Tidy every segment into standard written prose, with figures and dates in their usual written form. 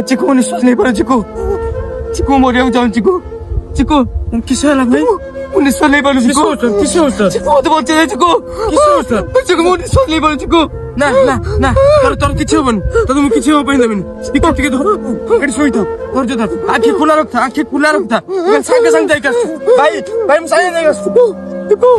चिकू मैं निश्वास नहीं पा रहा। चिकू चिकू मरिया जाऊँ। चिकू चिकू किसे है भाई? मैं निश्वास नहीं पा रहा। चिकू किसे होता? चिकू मत बच्चे दे। चिकू किसे होता? चिकू मैं निश्वास नहीं पा रहा। चिकू ना ना ना তোর কিছু হবে না। তো তুমি কিছু হবে পাই যাবেন। ঠিক ঠিক ধর। এটি সইতা। ধর ধর। আঁখি খোলা রাখতা। আঁখি খোলা রাখতা। সঙ্গে সঙ্গে যাই কাছ। ভাই ভাই আমি সাইয়ে যাই কাছ। चिकू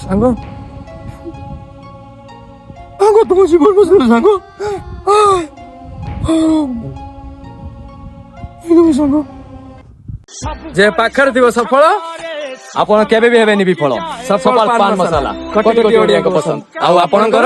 সাঙ্গ ସାଙ୍ଗ ତୁମ ଜୀବନ ବସିଲ ସାଙ୍ଗ। ସାଙ୍ଗ যে ପାଖରେ ଥିବ ସଫଳ ଆପଣ କେବେ ବି ହେବେନି ବିଫଳ। ସଫଳ ପାନ ମସଲା କୋଟି କୋଟି ଓଡ଼ିଆଙ୍କ ପସନ୍ଦ। ଆଉ ଆପଣଙ୍କର